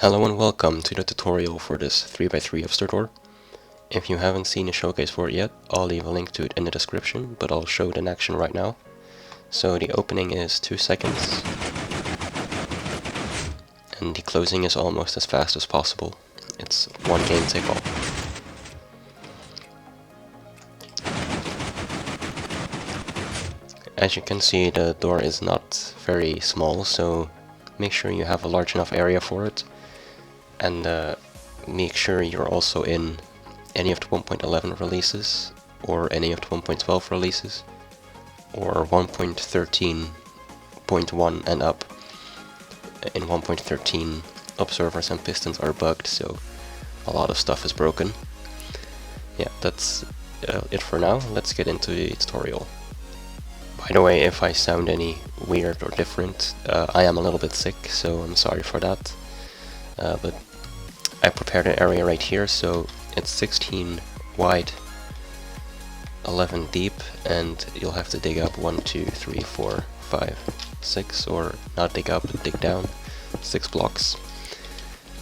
Hello and welcome to the tutorial for this 3x3 Hipster door. If you haven't seen the showcase for it yet, I'll leave a link to it in the description, but I'll show it in action right now. So the opening is 2 seconds, and the closing is almost as fast as possible. It's one game take all. As you can see, the door is not very small, so make sure you have a large enough area for it. And make sure you're also in any of the 1.11 releases, or any of the 1.12 releases, or 1.13.1 and up. In 1.13, observers and pistons are bugged, so a lot of stuff is broken. Yeah, that's it for now. Let's get into the tutorial. By the way, if I sound any weird or different, I am a little bit sick, so I'm sorry for that. But I prepared an area right here, so it's 16 wide, 11 deep, and you'll have to dig up 1, 2, 3, 4, 5, 6, or not dig up, but dig down 6 blocks.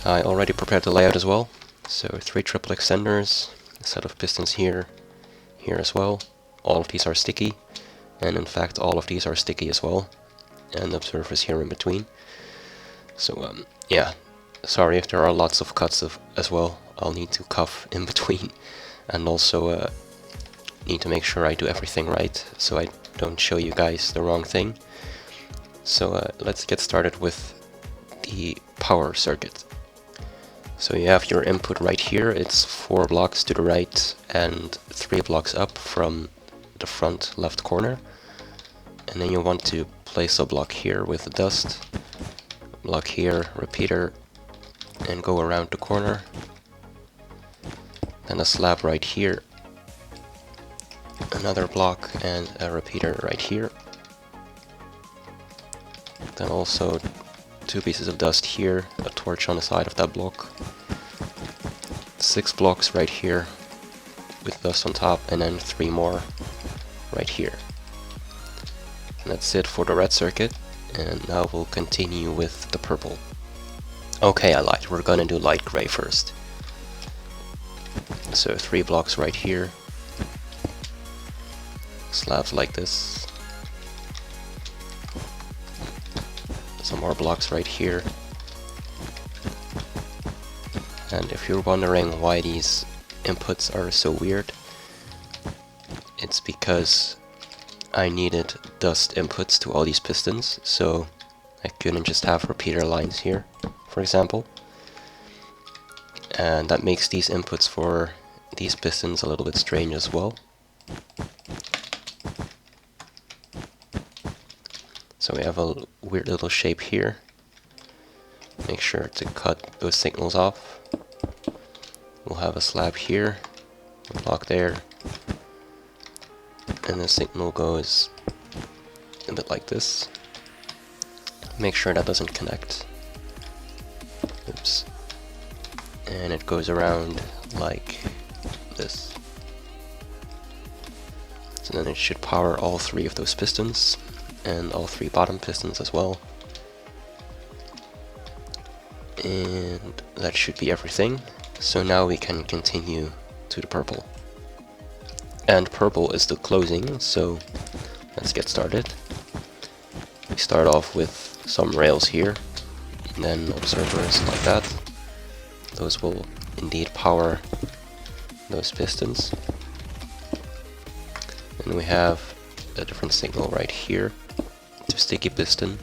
I already prepared the layout as well, so 3 triple extenders, a set of pistons here, here as well. All of these are sticky, and in fact all of these are sticky as well, and observers here in between. So yeah. Sorry if there are lots of cuts as well. I'll need to cough in between, and also need to make sure I do everything right, so I don't show you guys the wrong thing. So let's get started with the power circuit. So you have your input right here. It's 4 blocks to the right and 3 blocks up from the front left corner. And then you want to place a block here with the dust, block here, repeater, and go around the corner, then a slab right here, another block and a repeater right here, then also 2 pieces of dust here, a torch on the side of that block, 6 blocks right here with dust on top, and then 3 more right here. And that's it for the red circuit, and now we'll continue with the purple. Okay, I lied. We're gonna do light gray first. So 3 blocks right here. Slabs like this. Some more blocks right here. And if you're wondering why these inputs are so weird, it's because I needed dust inputs to all these pistons, so I couldn't just have repeater lines here, for example. And that makes these inputs for these pistons a little bit strange as well. So we have a weird little shape here. Make sure to cut those signals off. We'll have a slab here, a block there, and the signal goes a bit like this. Make sure that doesn't connect. Oops. And it goes around like this. So then it should power all 3 of those pistons, and all 3 bottom pistons as well. And that should be everything. So now we can continue to the purple. And purple is the closing, so let's get started. We start off with some rails here, and then observers like that. Those will indeed power those pistons. And we have a different signal right here to sticky piston,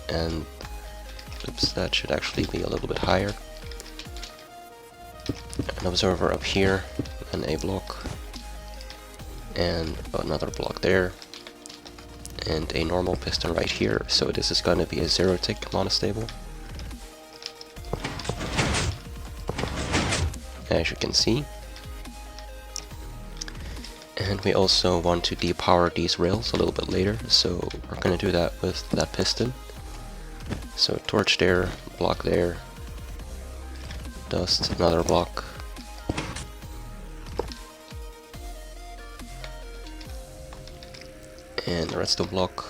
and oops, that should actually be a little bit higher. An observer up here, and a block, and another block there, and a normal piston right here. So this is going to be a 0-tick monostable. As you can see. And we also want to depower these rails a little bit later, so we're going to do that with that piston. So torch there, block there, dust, another block, and the rest of the block.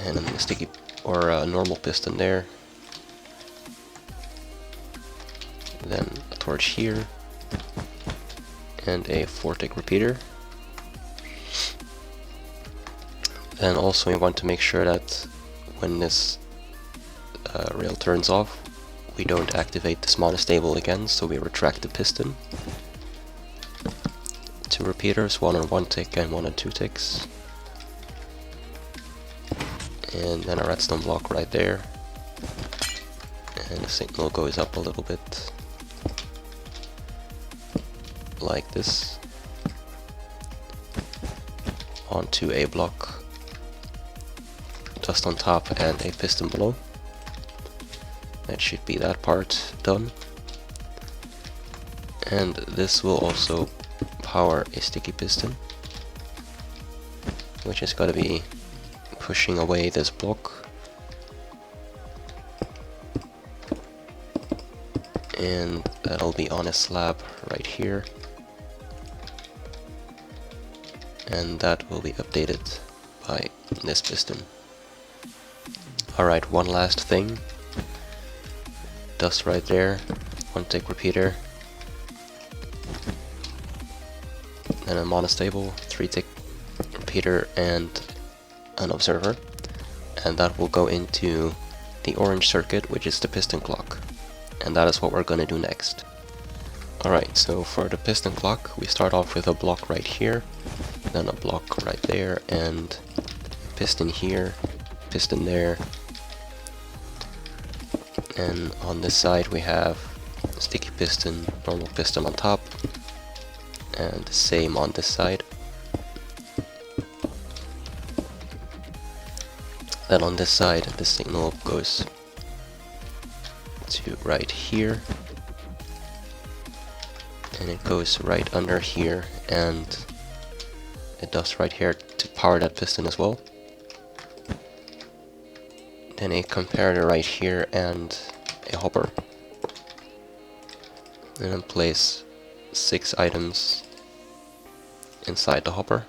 and a sticky or a normal piston there. Then a torch here, and a 4-tick repeater. Then also we want to make sure that when this rail turns off, we don't activate this monostable again, so we retract the piston. 2 repeaters, one on 1 tick and one on 2 ticks. And then a redstone block right there. And the signal goes up a little bit. Like this. Onto a block. Dust on top and a piston below. That should be that part done. And this will also power a sticky piston, which is gotta be pushing away this block. And that'll be on a slab right here. And that will be updated by this piston. Alright, one last thing. Dust right there, 1-tick repeater. Then a monostable, 3-tick repeater and an observer. And that will go into the orange circuit, which is the piston clock. And that is what we're going to do next. Alright, so for the piston clock, we start off with a block right here, then a block right there, and a piston here, piston there. And on this side we have sticky piston, normal piston on top, and the same on this side. Then on this side the signal goes to right here, and it goes right under here, and it does right here to power that piston as well. Then a comparator right here and a hopper. And then place 6 items inside the hopper.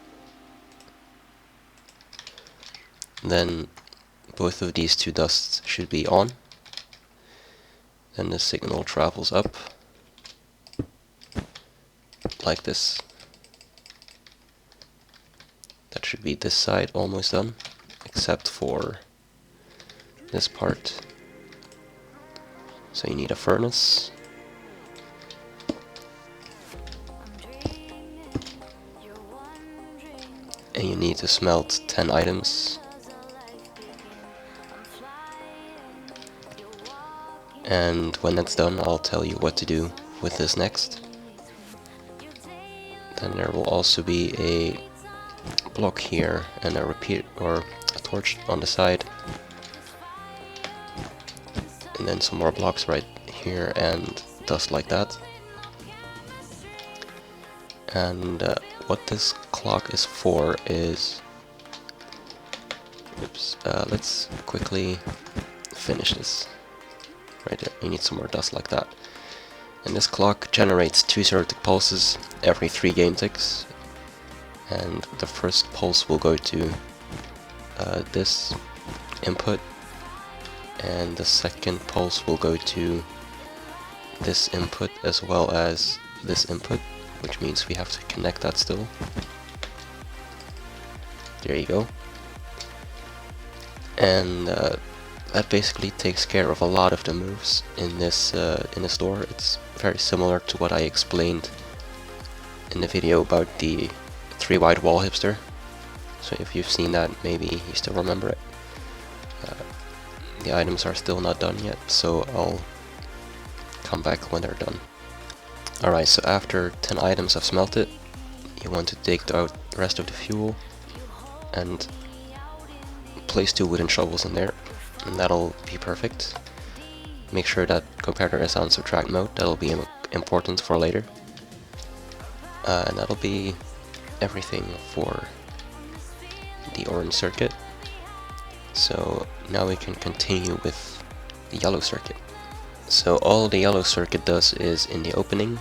Then both of these 2 dusts should be on. Then the signal travels up like this. That should be this side almost done, except for this part. So you need a furnace. And you need to smelt 10 items. And when that's done, I'll tell you what to do with this next. Then there will also be a block here and a repeat or a torch on the side. And then some more blocks right here and dust like that. And what this clock is for is... Oops, let's quickly finish this. Right there, you need some more dust like that. And this clock generates 2 zero-tick pulses every 3 game ticks. And the first pulse will go to this input, and the second pulse will go to this input as well as this input, which means we have to connect that still. There you go. And that basically takes care of a lot of the moves in this door. It's very similar to what I explained in the video about the 3 wide wall hipster. So if you've seen that, maybe you still remember it. The items are still not done yet, so I'll come back when they're done. Alright, so after 10 items have smelted, you want to take out the rest of the fuel and place 2 wooden shovels in there, and that'll be perfect. Make sure that comparator is on subtract mode, that'll be important for later. And that'll be everything for the orange circuit. So now we can continue with the yellow circuit. So all the yellow circuit does is, in the opening,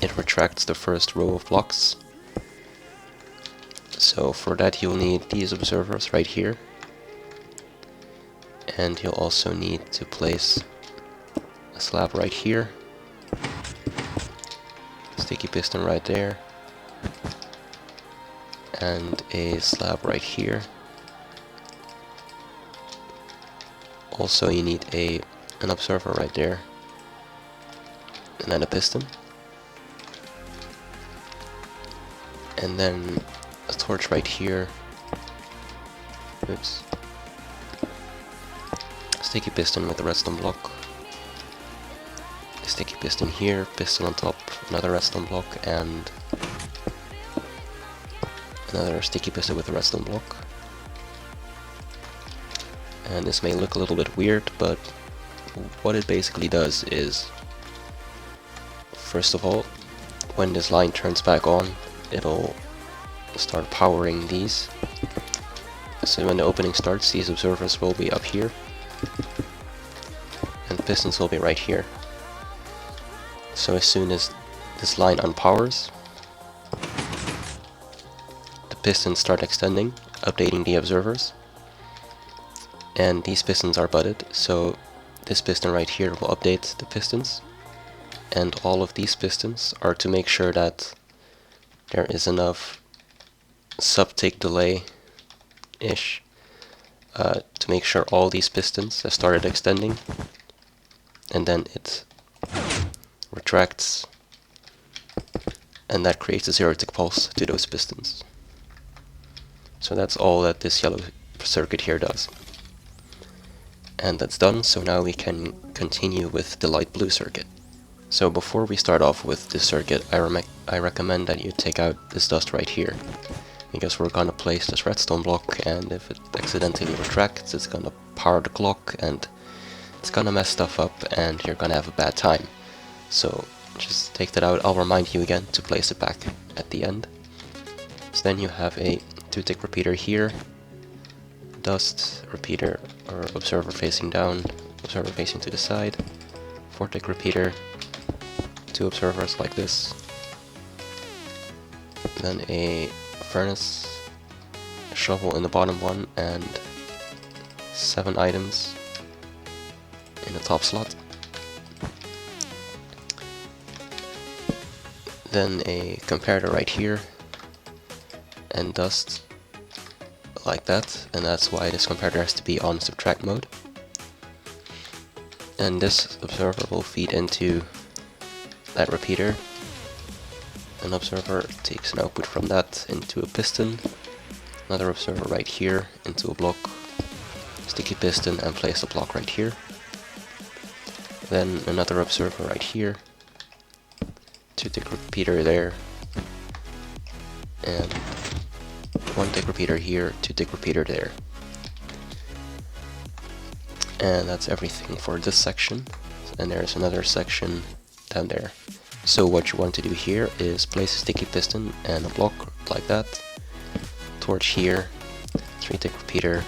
it retracts the first row of blocks. So for that you'll need these observers right here. And you'll also need to place a slab right here, sticky piston right there, and a slab right here. Also you need an observer right there, and then a piston, and then a torch right here. Oops. Sticky piston with the redstone block, a sticky piston here, piston on top, another redstone block, and another sticky piston with a redstone block. And this may look a little bit weird, but what it basically does is, first of all, when this line turns back on, it'll start powering these. So when the opening starts, these observers will be up here, and the pistons will be right here. So as soon as this line unpowers, the pistons start extending, updating the observers. And these pistons are butted, so this piston right here will update the pistons, and all of these pistons are to make sure that there is enough sub-tick delay-ish to make sure all these pistons have started extending, and then it retracts, and that creates a 0-tick pulse to those pistons. So that's all that this yellow circuit here does. And that's done, so now we can continue with the light blue circuit. So before we start off with this circuit, I recommend that you take out this dust right here, because we're gonna place this redstone block, and if it accidentally retracts, it's gonna power the clock, and it's gonna mess stuff up, and you're gonna have a bad time. So just take that out. I'll remind you again to place it back at the end. So then you have a 2-tick repeater here, dust repeater or observer facing down, observer facing to the side, 4-tick repeater, 2 observers like this, then a furnace, a shovel in the bottom one, and 7 items in the top slot. Then a comparator right here, and dust like that, and that's why this comparator has to be on subtract mode. And this observer will feed into that repeater. An observer takes an output from that into a piston, another observer right here into a block, sticky piston, and place a block right here. Then another observer right here, 2-tick repeater there, and 1-tick repeater here, 2-tick repeater there. And that's everything for this section. And there's another section down there. So what you want to do here is place a sticky piston and a block like that. Torch here, 3-tick repeater,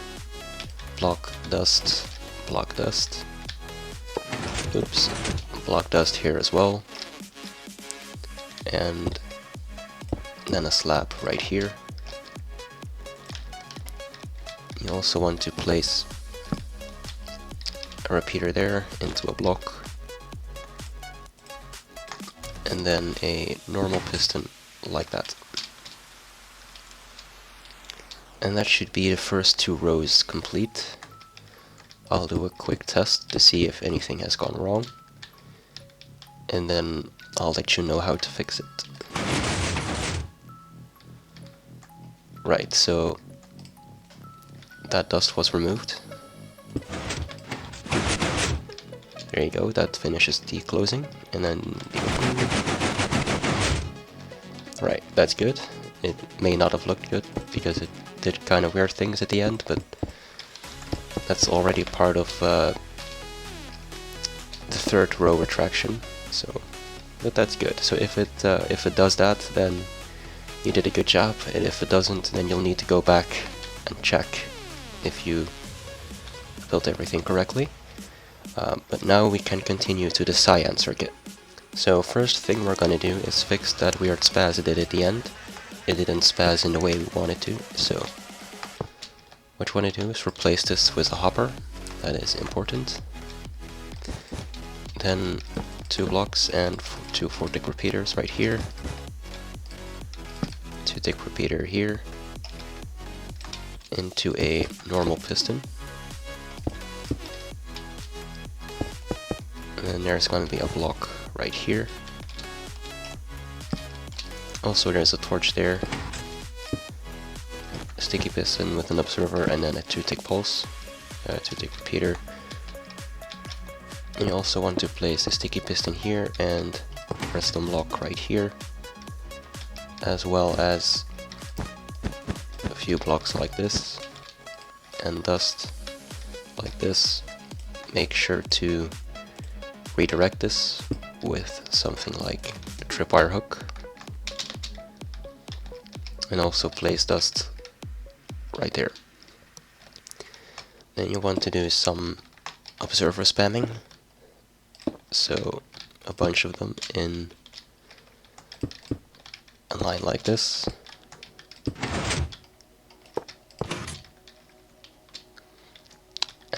block dust, oops, block dust here as well. And then a slab right here. You also want to place a repeater there into a block, and then a normal piston like that. And that should be the first 2 rows complete. I'll do a quick test to see if anything has gone wrong, and then I'll let you know how to fix it. Right, so that dust was removed. There you go, that finishes the closing, and then right, that's good. It may not have looked good because it did kind of weird things at the end, but that's already part of the 3rd row retraction. So, but that's good. So if it does that, then you did a good job, and if it doesn't, then you'll need to go back and check if you built everything correctly. But now we can continue to the Cyan circuit. So first thing we're gonna do is fix that weird spaz it did at the end. It didn't spaz in the way we wanted to, so what you want to do is replace this with a hopper, that is important. Then 2 blocks and 2 4-tick repeaters right here. 2-tick repeater here into a normal piston. And then there's going to be a block right here. Also there's a torch there. A sticky piston with an observer and then a 2-tick pulse. 2-tick repeater. And you also want to place a sticky piston here and redstone block right here, as well as a few blocks like this and dust like this. Make sure to redirect this with something like a tripwire hook, and also place dust right there. Then you want to do some observer spamming, so a bunch of them in a line like this.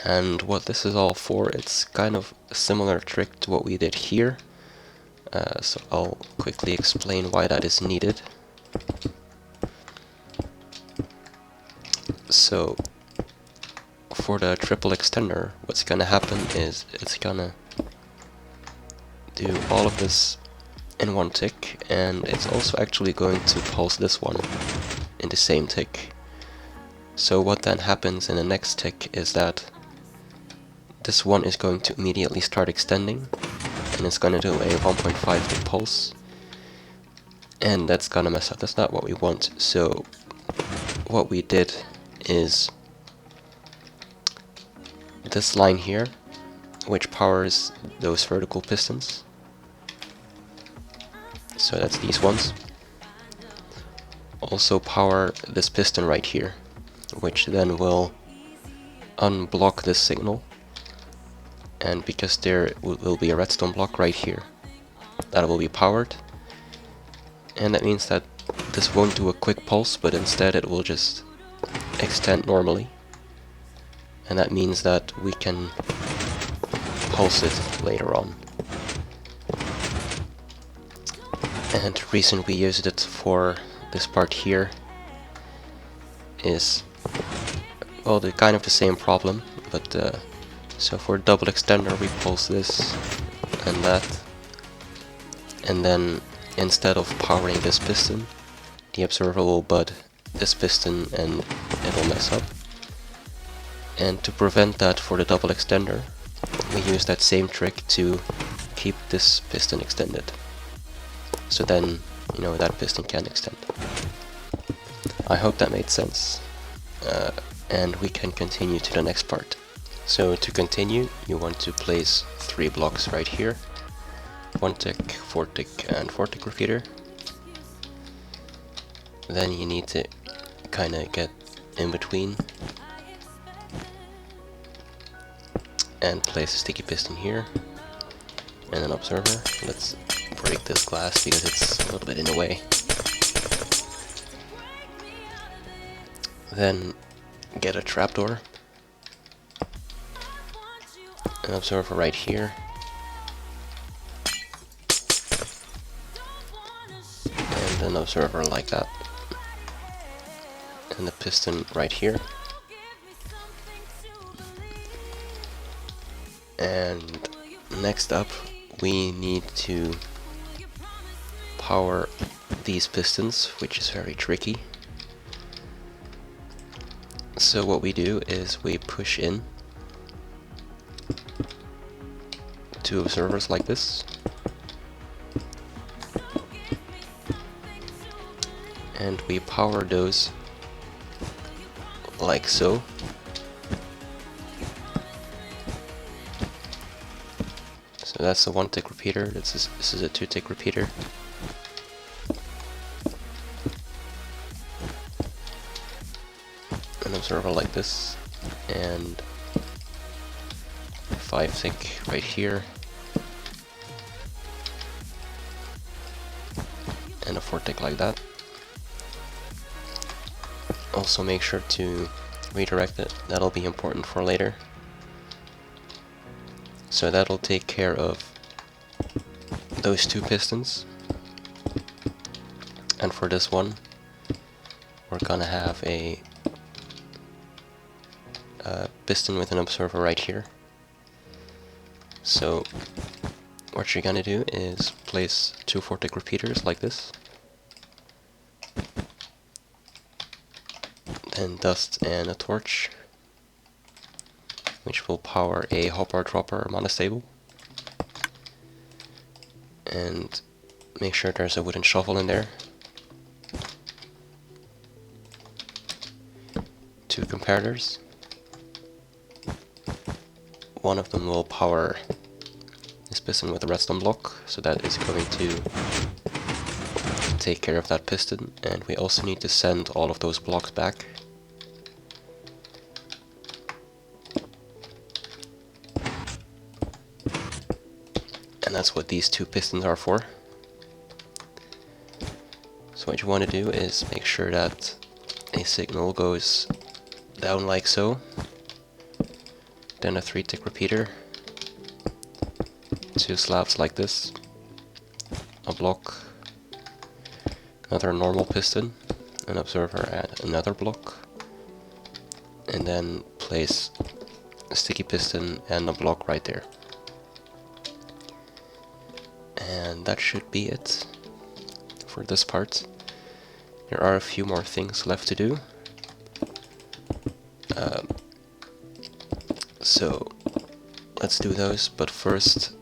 And what this is all for, it's kind of a similar trick to what we did here, so I'll quickly explain why that is needed. So for the triple extender, what's gonna happen is it's gonna do all of this in one tick, and it's also actually going to pulse this one in the same tick. So what then happens in the next tick is that this one is going to immediately start extending, and it's going to do a 1.5 tick pulse, and that's gonna mess up. That's not what we want. So what we did is this line here, which powers those vertical pistons. So that's these ones. Also power this piston right here, which then will unblock this signal. And because there will be a redstone block right here, that will be powered. And that means that this won't do a quick pulse, but instead it will just extend normally. And that means that we can pulse it later on. And the reason we used it for this part here is, well, the kind of the same problem, but so for double extender we pulse this and that, and then instead of powering this piston, the observer will bud this piston and it'll mess up. And to prevent that for the double extender, we use that same trick to keep this piston extended. So then, you know, that piston can extend. I hope that made sense. And we can continue to the next part. So to continue, you want to place 3 blocks right here. 1-tick, 4-tick, and 4-tick repeater. Then you need to kind of get in between and place a sticky piston here and an observer. Let's break this glass because it's a little bit in the way. Then get a trapdoor, an observer right here, and an observer like that, and the piston right here. And next up, we need to power these pistons, which is very tricky. So what we do is we push in 2 observers like this, and we power those like so. So that's a 1-tick repeater. This is a 2-tick repeater. An observer like this, and 5-tick right here, and a 4-tick like that. Also make sure to redirect it, that'll be important for later. So that'll take care of those two pistons. And for this one, we're gonna have a piston with an observer right here. So what you're gonna do is place two vortex repeaters like this, then dust and a torch, which will power a hopper dropper monostable, and make sure there's a wooden shovel in there, two comparators. One of them will power this piston with a redstone block, so that is going to take care of that piston, and we also need to send all of those blocks back. And that's what these two pistons are for. So what you want to do is make sure that a signal goes down like so, then a 3-tick repeater, two slabs like this, a block, another normal piston, an observer and another block, and then place a sticky piston and a block right there. And that should be it for this part. There are a few more things left to do. So let's do those, but first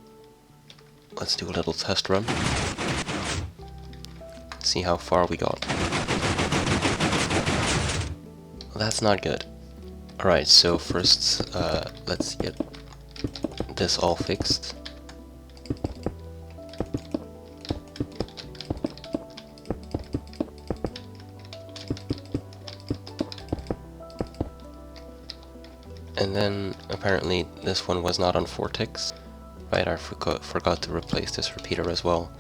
let's do a little test run. See how far we got. Well, that's not good. Alright, so first let's get this all fixed. And then apparently this one was not on vortex. Right, I forgot to replace this repeater as well.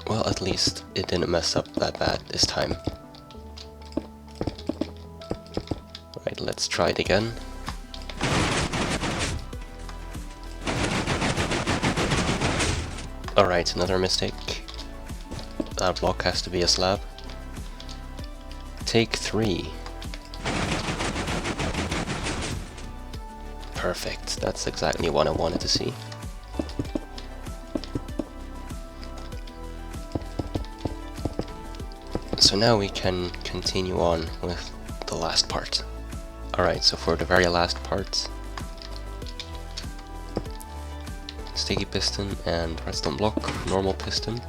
Well, at least it didn't mess up that bad this time. Right, let's try it again. Alright, another mistake. That block has to be a slab. Take 3. Perfect, that's exactly what I wanted to see. So now we can continue on with the last part. Alright, so for the very last part, sticky piston and redstone block, normal piston.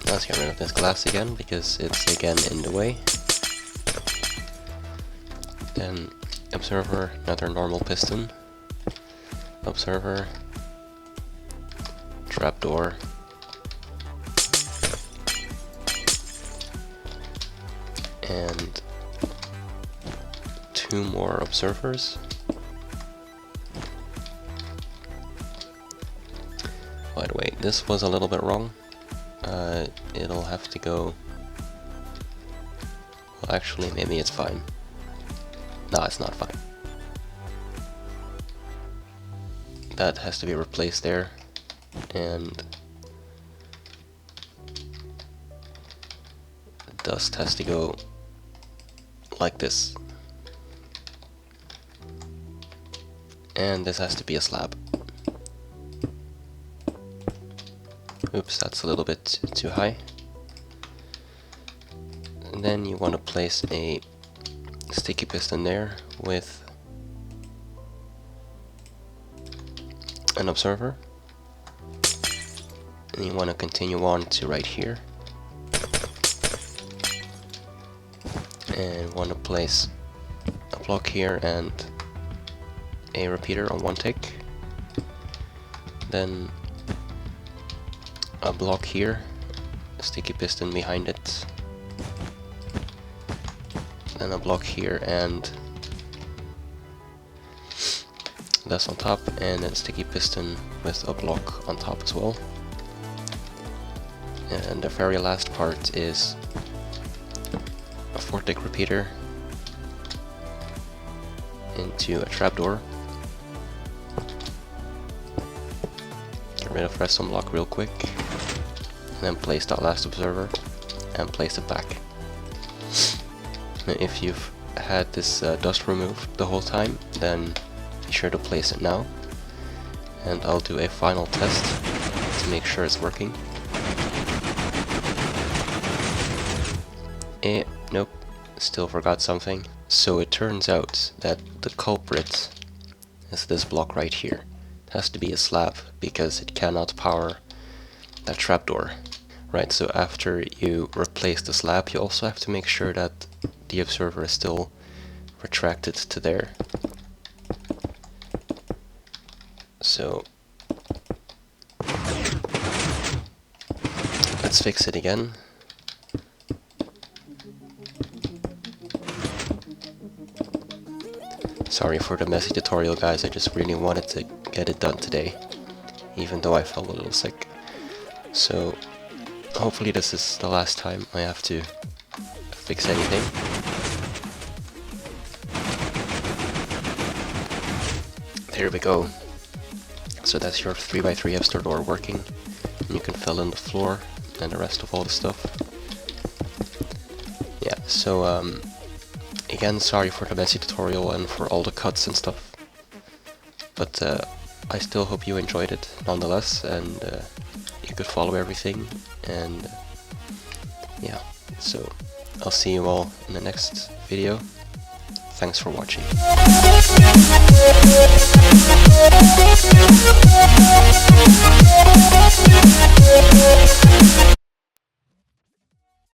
Let's get rid of this glass again because it's again in the way. Then observer, another normal piston, observer, trapdoor, and two more observers. By the way, this was a little bit wrong. It'll have to go... Well, actually, maybe it's fine. No, it's not fine. That has to be replaced there, and the dust has to go like this. And this has to be a slab. Oops, that's a little bit too high. And then you want to place a sticky piston there with an observer. And you want to continue on to right here. And want to place a block here and a repeater on one tick. Then a block here, a sticky piston behind it, then a block here and that's on top, and a sticky piston with a block on top as well. And the very last part is a vortex repeater into a trapdoor. Get rid of redstone block real quick, and then place that last observer and place it back. Now, if you've had this dust removed the whole time, then be sure to place it now, and I'll do a final test to make sure it's working. Nope, still forgot something. So it turns out that the culprit is this block right here. It has to be a slab because it cannot power that trapdoor. Right, so after you replace the slab, you also have to make sure that the observer is still retracted to there. So let's fix it again. Sorry for the messy tutorial, guys, I just really wanted to get it done today, even though I felt a little sick. So hopefully this is the last time I have to fix anything. There we go. So that's your 3x3 Hipster door working. You can fill in the floor and the rest of all the stuff. Yeah, so again, sorry for the messy tutorial and for all the cuts and stuff. But I still hope you enjoyed it nonetheless, and you could follow everything. And yeah, so I'll see you all in the next video. Thanks for watching.